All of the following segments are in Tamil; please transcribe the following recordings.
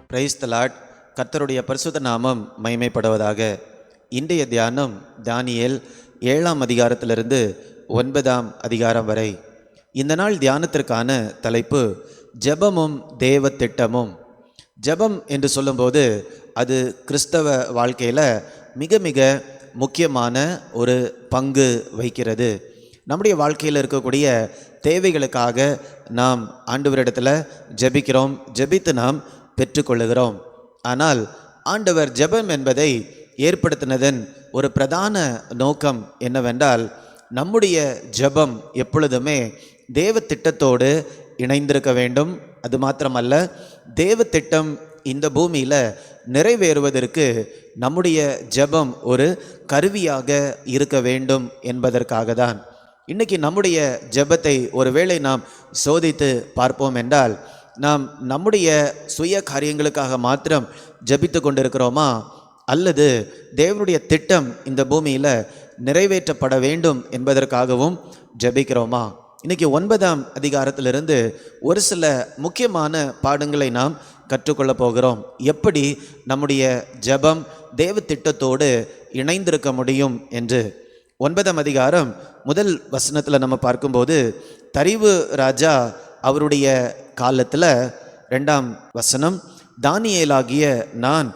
Praise the Lord. கர்த்தருடைய பரிசுத்த நாமம் மகிமைப்படுவதாக. இன்றைய தியானம் தானியேல் 7ஆம் அதிகாரத்திலிருந்து 9ஆம் அதிகாரம் வரை. இந்த நாள் தியானத்திற்கான தலைப்பு ஜெபமும் தேவ திட்டமும். ஜெபம் என்று சொல்லும்போது அது கிறிஸ்தவ வாழ்க்கையில் மிக மிக முக்கியமான ஒரு பங்கு வகிக்கிறது. நம்முடைய வாழ்க்கையில் இருக்கக்கூடிய தேவைகளுக்காக நாம் ஆண்டவரிடத்தில் ஜெபிக்கிறோம், ஜெபித்து நாம் பெற்றுக்கொள்ளுகிறோம். ஆனால் ஆண்டவர் ஜெபம் என்பதை ஏற்படுத்தினதன் ஒரு பிரதான நோக்கம் என்னவென்றால், நம்முடைய ஜெபம் எப்பொழுதுமே தேவ திட்டத்தோடு இணைந்திருக்க வேண்டும். அது மாத்திரமல்ல, தேவ திட்டம் இந்த பூமியில் நிறைவேறுவதற்கு நம்முடைய ஜெபம் ஒரு கருவியாக இருக்க வேண்டும் என்பதற்காக தான். இன்றைக்கி நம்முடைய ஜெபத்தை ஒருவேளை நாம் சோதித்து பார்ப்போம் என்றால், நாம் நம்முடைய சுய காரியங்களுக்காக மாத்திரம் ஜெபித்து கொண்டிருக்கிறோமா, அல்லது தேவனுடைய திட்டம் இந்த பூமியில் நிறைவேற்றப்பட வேண்டும் என்பதற்காகவும் ஜெபிக்கிறோமா? இன்றைக்கி 9ஆம் அதிகாரத்திலிருந்து ஒரு சில முக்கியமான பாடங்களை நாம் கற்றுக்கொள்ளப் போகிறோம். எப்படி நம்முடைய ஜெபம் தேவ திட்டத்தோடு இணைந்திருக்க முடியும் என்று. 9ஆம் அதிகாரம் முதல் வசனத்தில் நம்ம பார்க்கும்போது, தரிவு ராஜா அவருடைய காலத்தில் 2ஆம் வசனம், தானியேலாகிய நான்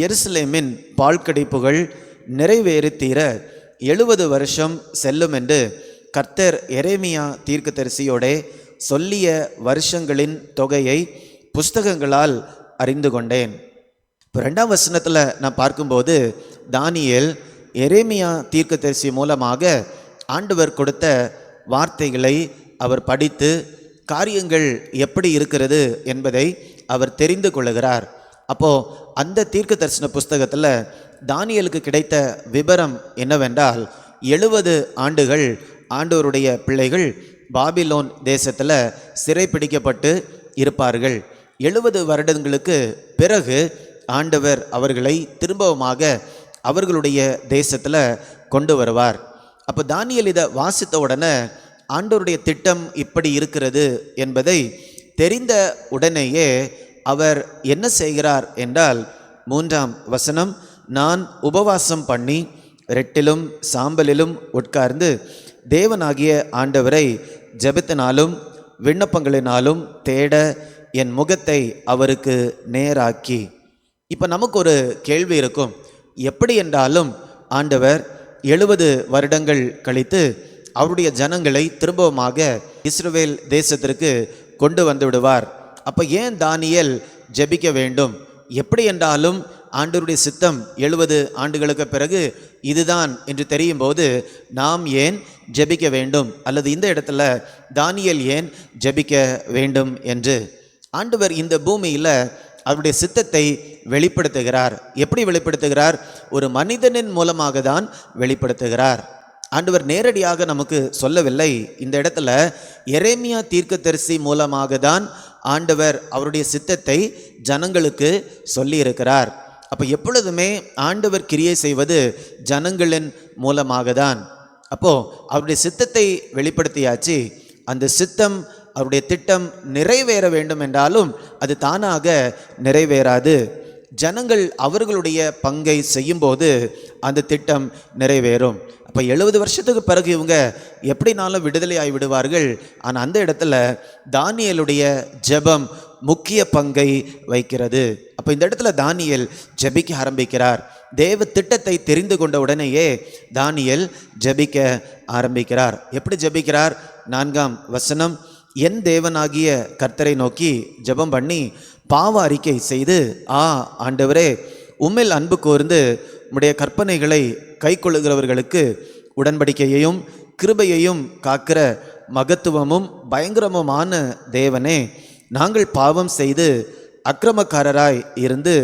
எருசலேமின் பால்கடிப்புகள் நிறைவேறி தீர 70 வருஷம் செல்லும் என்று கர்த்தர் எரேமியா தீர்க்கதரிசியோடே சொல்லிய வருஷங்களின் தொகையை புஸ்தகங்களால் அறிந்து கொண்டேன். இப்போ 2ஆம் வசனத்தில் நான் பார்க்கும்போது, தானியேல் எரேமியா தீர்க்கதரிசி மூலமாக ஆண்டவர் கொடுத்த வார்த்தைகளை அவர் படித்து காரியங்கள் எப்படி இருக்கிறது என்பதை அவர் தெரிந்து கொள்ளுகிறார். அப்போது அந்த தீர்க்க தரிசன புஸ்தகத்தில் தானியேலுக்கு கிடைத்த விபரம் என்னவென்றால், 70 ஆண்டுகள் ஆண்டவருடைய பிள்ளைகள் பாபிலோன் தேசத்தில் சிறைப்பிடிக்கப்பட்டு இருப்பார்கள். 70 வருடங்களுக்கு பிறகு ஆண்டவர் அவர்களை திரும்பவுமாக அவர்களுடைய தேசத்தில் கொண்டு வருவார். அப்போ தானியேல் இதை வாசித்த உடனே ஆண்டவருடைய திட்டம் இப்படி இருக்கிறது என்பதை தெரிந்த உடனேயே அவர் என்ன செய்கிறார் என்றால், 3ஆம் வசனம், நான் உபவாசம் பண்ணி ரெட்டிலும் சாம்பலிலும் உட்கார்ந்து தேவனாகிய ஆண்டவரை ஜெபத்தினாலும் விண்ணப்பங்களினாலும் தேட என் முகத்தை அவருக்கு நேராக்கி. இப்போ நமக்கு ஒரு கேள்வி இருக்கும், எப்படி என்றாலும் ஆண்டவர் 70 வருடங்கள் கழித்து அவருடைய ஜனங்களை திரும்பவுமாக இஸ்ரவேல் தேசத்திற்கு கொண்டு வந்து விடுவார். அப்போ ஏன் தானியேல் ஜெபிக்க வேண்டும்? எப்படி என்றாலும் ஆண்டவருடைய சித்தம் 70 ஆண்டுகளுக்கு பிறகு இதுதான் என்று தெரியும் போது நாம் ஏன் ஜெபிக்க வேண்டும், அல்லது இந்த இடத்துல தானியேல் ஏன் ஜெபிக்க வேண்டும் என்று ஆண்டவர் இந்த பூமியில் அவருடைய சித்தத்தை வெளிப்படுத்துகிறார். எப்படி வெளிப்படுத்துகிறார்? ஒரு மனிதனின் மூலமாக தான் வெளிப்படுத்துகிறார். ஆண்டவர் நேரடியாக நமக்கு சொல்லவில்லை. இந்த இடத்துல எரேமியா தீர்க்கதரிசி மூலமாக தான் ஆண்டவர் அவருடைய சித்தத்தை ஜனங்களுக்கு சொல்லி இருக்கிறார். அப்போ எப்பொழுதுமே ஆண்டவர் கிரியை செய்வது ஜனங்களின் மூலமாக தான். அப்போது அவருடைய சித்தத்தை வெளிப்படுத்தியாச்சு. அந்த சித்தம், அவருடைய திட்டம் நிறைவேற வேண்டும் என்றாலும் அது தானாக நிறைவேறாது. ஜனங்கள் அவர்களுடைய பங்கை செய்யும்போது அந்த திட்டம் நிறைவேறும். அப்போ 70 வருஷத்துக்கு பிறகு இவங்க எப்படினாலும் விடுதலை ஆகி விடுவார்கள். ஆனால் அந்த இடத்துல தானியேலுடைய ஜெபம் முக்கிய பங்கை வைக்கிறது. அப்போ இந்த இடத்துல தானியேல் ஜெபிக்க ஆரம்பிக்கிறார். தேவ திட்டத்தை தெரிந்து கொண்ட உடனேயே தானியேல் ஜெபிக்க ஆரம்பிக்கிறார். எப்படி ஜெபிக்கிறார்? 4ஆம் வசனம், என் தேவனாகிய கர்த்தரை நோக்கி ஜெபம் பண்ணி பாவ அறிக்கை செய்து, ஆண்டவரே, உம்மில் அன்பு கூர்ந்து உம்முடைய கற்பனைகளை கை கொள்ளுகிறவர்களுக்கு உடன்படிக்கையையும் கிருபையையும் காக்கிற மகத்துவமும் பயங்கரமுமான தேவனே, நாங்கள் பாவம் செய்து அக்கிரமக்காரராய் இருந்து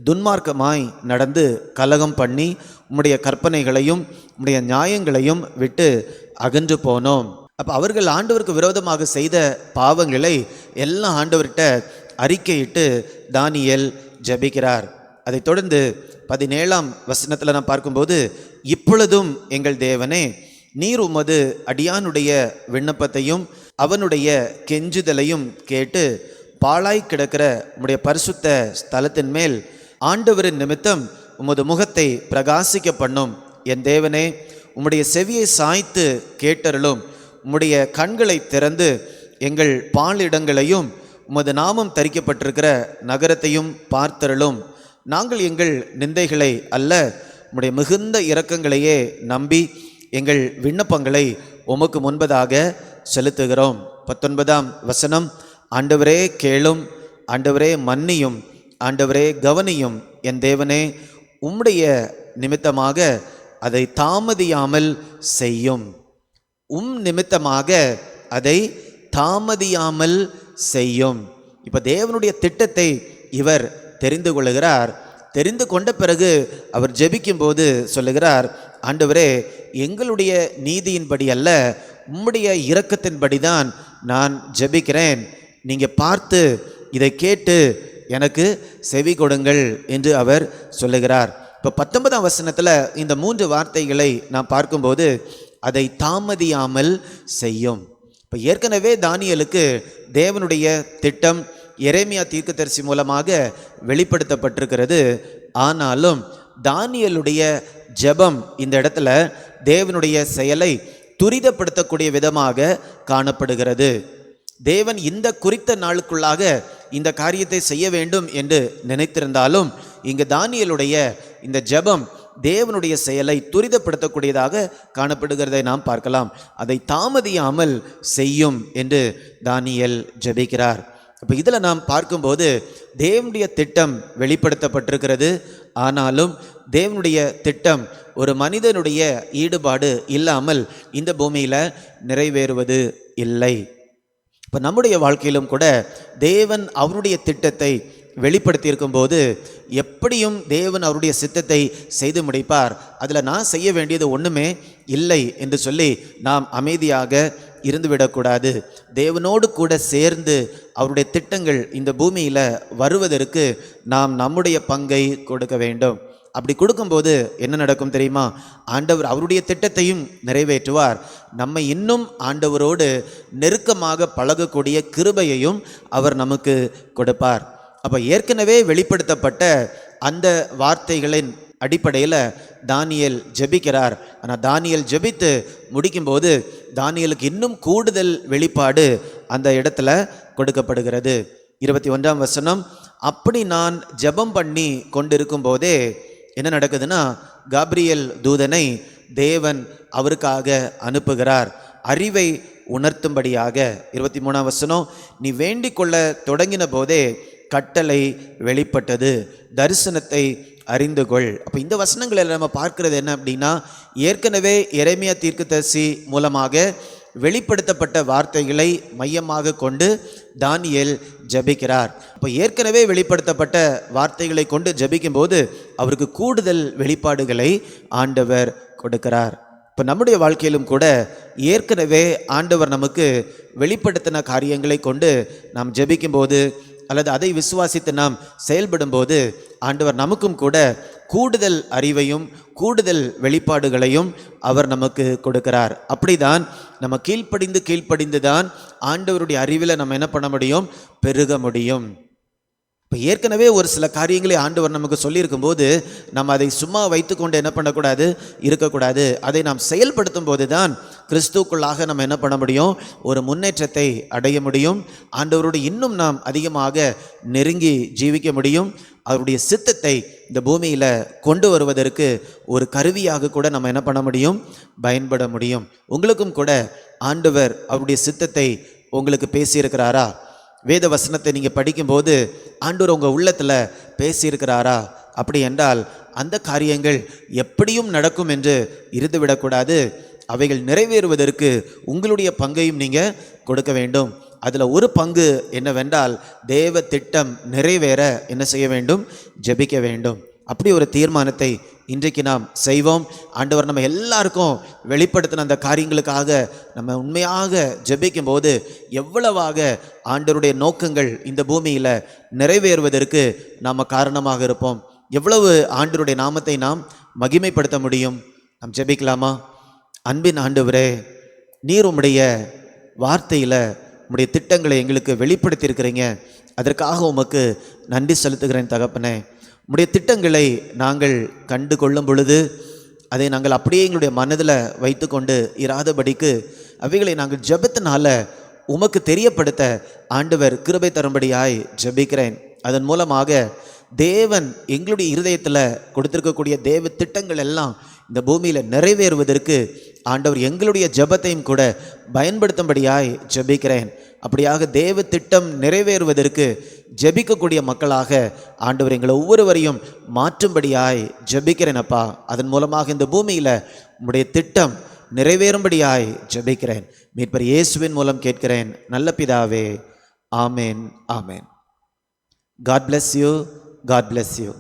துன்மார்க்கமாய் நடந்து கலகம் பண்ணி உம்முடைய கற்பனைகளையும் உம்முடைய நியாயங்களையும் விட்டு அகன்று போனோம். அப்போ அவர்கள் ஆண்டவருக்கு விரோதமாக செய்த பாவங்களை எல்லாம் ஆண்டவர்கிட்ட அறிக்கையிட்டு தானியேல் ஜெபிக்கிறார். அதைத் தொடர்ந்து 17ஆம் வசனத்தில் நாம் பார்க்கும்போது, இப்பொழுதும் எங்கள் தேவனே, நீர் உமது அடியானுடைய விண்ணப்பத்தையும் அவனுடைய கெஞ்சுதலையும் கேட்டு பாழாய் கிடக்கிற உம்முடைய பரிசுத்த ஸ்தலத்தின் மேல் ஆண்டவரின் நிமித்தம் உமது முகத்தை பிரகாசிக்க பண்ணும். என் தேவனே, உம்முடைய செவியை சாய்த்து கேட்டருளும். உம்முடைய கண்களை திறந்து எங்கள் பாலிடங்களையும் உமது நாமம் தரிக்கப்பட்டிருக்கிற நகரத்தையும் பார்த்தருளும். நாங்கள் எங்கள் நிந்தைகளை அல்ல, உம்முடைய மிகுந்த இரக்கங்களையே நம்பி எங்கள் விண்ணப்பங்களை உமக்கு முன்பதாக செலுத்துகிறோம். 19ஆம் வசனம். ஆண்டவரே கேளும், ஆண்டவரே மன்னியும், ஆண்டவரே கவனியும். என் தேவனே, உம்முடைய நிமித்தமாக அதை தாமதியாமல் செய்யும். நிமித்தமாக அதை தாமதியாமல் செய்யும். இப்போ தேவனுடைய திட்டத்தை இவர் தெரிந்து கொள்ளுகிறார். தெரிந்து கொண்ட பிறகு அவர் ஜெபிக்கும்போது சொல்லுகிறார், ஆண்டவரே, எங்களுடைய நீதியின்படி அல்ல, உம்முடைய இரக்கத்தின்படி தான் நான் ஜெபிக்கிறேன். நீங்கள் பார்த்து இதை கேட்டு எனக்கு செவி கொடுங்கள் என்று அவர் சொல்லுகிறார். இப்போ 19ஆம் வசனத்தில் இந்த 3 வார்த்தைகளை நாம் பார்க்கும்போது அதை தாமதியாமல் செய்யும். இப்போ ஏற்கனவே தானியேலுக்கு தேவனுடைய திட்டம் எரேமியா தீர்க்கதரிசி மூலமாக வெளிப்படுத்தப்பட்டிருக்கிறது. ஆனாலும் தானியேலுடைய ஜெபம் இந்த இடத்துல தேவனுடைய செயலை துரிதப்படுத்தக்கூடிய விதமாக காணப்படுகிறது. தேவன் இந்த குறித்த நாளுக்குள்ளாக இந்த காரியத்தை செய்ய வேண்டும் என்று நினைத்திருந்தாலும் இங்கு தானியேலுடைய இந்த ஜெபம் தேவனுடைய செயலை துரிதப்படுத்தக்கூடியதாக காணப்படுகிறதை நாம் பார்க்கலாம். அதை தாமதியாமல் செய்யும் என்று தானியேல் ஜெபிக்கிறார். இப்போ இதில் நாம் பார்க்கும்போது தேவனுடைய திட்டம் வெளிப்படுத்தப்பட்டிருக்கிறது. ஆனாலும் தேவனுடைய திட்டம் ஒரு மனிதனுடைய ஈடுபாடு இல்லாமல் இந்த பூமியில் நிறைவேறுவது இல்லை. இப்போ நம்முடைய வாழ்க்கையிலும் கூட தேவன் அவருடைய திட்டத்தை வெளிப்படுத்தியிருக்கும் போது எப்படியும் தேவன் அவருடைய சித்தத்தை செய்து முடிப்பார், அதில் நான் செய்ய வேண்டியது ஒன்றுமே இல்லை என்று சொல்லி நாம் அமைதியாக இருந்துவிடக்கூடாது. தேவனோடு கூட சேர்ந்து அவருடைய திட்டங்கள் இந்த பூமியில் வருவதற்கு நாம் நம்முடைய பங்கை கொடுக்க வேண்டும். அப்படி கொடுக்கும்போது என்ன நடக்கும் தெரியுமா? ஆண்டவர் அவருடைய திட்டத்தையும் நிறைவேற்றுவார். நம்மை இன்னும் ஆண்டவரோடு நெருக்கமாக பழகக்கூடிய கிருபையையும் அவர் நமக்கு கொடுப்பார். அப்போ ஏற்கனவே வெளிப்படுத்தப்பட்ட அந்த வார்த்தைகளின் அடிப்படையில் தானியேல் ஜெபிக்கிறார். ஆனால் தானியேல் ஜெபித்து முடிக்கும்போது தானியேலுக்கு இன்னும் கூடுதல் வெளிப்பாடு அந்த இடத்துல கொடுக்கப்படுகிறது. 21ஆம் வசனம். அப்படி நான் ஜெபம் பண்ணி கொண்டிருக்கும் போதே என்ன நடக்குதுன்னா, காபிரியேல் தூதனை தேவன் அவருக்காக அனுப்புகிறார், அறிவை உணர்த்தும்படியாக. 23ஆம் வசனம். நீ வேண்டிக் கொள்ள தொடங்கின போதே கட்டளை வெளிப்பட்டது, தரிசனத்தை அறிந்து கொள். அப்போ இந்த வசனங்களில் நம்ம பார்க்கிறது என்ன அப்படின்னா, ஏற்கனவே எரேமியா தீர்க்கதரிசி மூலமாக வெளிப்படுத்தப்பட்ட வார்த்தைகளை மையமாக கொண்டு தானியேல் ஜெபிக்கிறார். இப்போ ஏற்கனவே வெளிப்படுத்தப்பட்ட வார்த்தைகளை கொண்டு ஜெபிக்கும் போது அவருக்கு கூடுதல் வெளிப்பாடுகளை ஆண்டவர் கொடுக்கிறார். இப்போ நம்முடைய வாழ்க்கையிலும் கூட ஏற்கனவே ஆண்டவர் நமக்கு வெளிப்படுத்தின காரியங்களை கொண்டு நாம் ஜெபிக்கும்போது அல்லது அதை விசுவாசித்து நாம் செயல்படும்போது ஆண்டவர் நமக்கும் கூட கூடுதல் அறிவையும் கூடுதல் வெளிப்பாடுகளையும் அவர் நமக்கு கொடுக்கிறார். அப்படிதான் நம்ம கீழ்ப்படிந்து தான் ஆண்டவருடைய அறிவில் நம்ம என்ன பண்ண முடியும்? பெருக முடியும். இப்போ ஏற்கனவே ஒரு சில காரியங்களை ஆண்டவர் நமக்கு சொல்லியிருக்கும் போது நம்ம அதை சும்மா வைத்துக்கொண்டு என்ன பண்ணக்கூடாது? இருக்கக்கூடாது. அதை நாம் செயல்படுத்தும் போது தான் கிறிஸ்துக்குள்ளாக நம்ம என்ன பண்ண முடியும்? ஒரு முன்னேற்றத்தை அடைய முடியும். ஆண்டவரோடு இன்னும் நாம் அதிகமாக நெருங்கி ஜீவிக்க முடியும். அவருடைய சித்தத்தை இந்த பூமியில் கொண்டு வருவதற்கு ஒரு கருவியாக கூட நம்ம என்ன பண்ண முடியும்? பயன்பட முடியும். உங்களுக்கும் கூட ஆண்டவர் அவருடைய சித்தத்தை உங்களுக்கு பேசியிருக்கிறாரா? வேத வசனத்தை நீங்கள் படிக்கும்போது ஆண்டவர் உங்கள் உள்ளத்தில் பேசியிருக்கிறாரா? அப்படி என்றால் அந்த காரியங்கள் எப்படியும் நடக்கும் என்று இருந்துவிடக்கூடாது. அவைகள் நிறைவேறுவதற்கு உங்களுடைய பங்கையும் நீங்கள் கொடுக்க வேண்டும். அதில் ஒரு பங்கு என்னவென்றால் தேவ திட்டம் நிறைவேற என்ன செய்ய வேண்டும்? ஜெபிக்க வேண்டும். அப்படி ஒரு தீர்மானத்தை இன்றைக்கு நாம் செய்வோம். ஆண்டவர் நம்ம எல்லாருக்கும் வெளிப்படுத்தின அந்த காரியங்களுக்காக நம்ம உண்மையாக ஜெபிக்கும் போது எவ்வளவாக ஆண்டவருடைய நோக்கங்கள் இந்த பூமியில் நிறைவேறுவதற்கு நாம் காரணமாக இருப்போம். எவ்வளவு ஆண்டவருடைய நாமத்தை நாம் மகிமைப்படுத்த முடியும்? நாம் ஜெபிக்கலாமா? அன்பின் ஆண்டவரே, நீர் உம்முடைய வார்த்தையில் உம்முடைய திட்டங்களை எங்களுக்கு வெளிப்படுத்தியிருக்கிறீங்க. அதற்காக உமக்கு நன்றி செலுத்துகிறேன் தகப்பனே. உம்முடைய திட்டங்களை நாங்கள் கண்டு கொள்ளும் பொழுது அதை நாங்கள் அப்படியே எங்களுடைய மனதில் வைத்து கொண்டு இராதபடிக்கு அவைகளை நாங்கள் ஜெபத்தினால உமக்கு தெரியப்படுத்த ஆண்டவர் கிருபை தரும்படியாய் ஜெபிக்கிறேன். அதன் மூலமாக தேவன் எங்களுடைய இருதயத்தில் கொடுத்திருக்கக்கூடிய தேவ திட்டங்கள் எல்லாம் இந்த பூமியில் நிறைவேறுவதற்கு ஆண்டவர் எங்களுடைய ஜெபத்தையும் கூட பயன்படுத்தும்படியாய் ஜெபிக்கிறேன். அப்படியாக தேவ திட்டம் நிறைவேறுவதற்கு ஜெபிக்கக்கூடிய மக்களாக ஆண்டவர் எங்களை ஒவ்வொருவரையும் மாற்றும்படியாய் ஜெபிக்கிறேன் அப்பா. அதன் மூலமாக இந்த பூமியில் உம்முடைய திட்டம் நிறைவேறும்படியாய் ஜெபிக்கிறேன். மீட்பர் இயேசுவின் மூலம் கேட்கிறேன் நல்ல பிதாவே. ஆமேன், ஆமேன். God bless you. God bless you.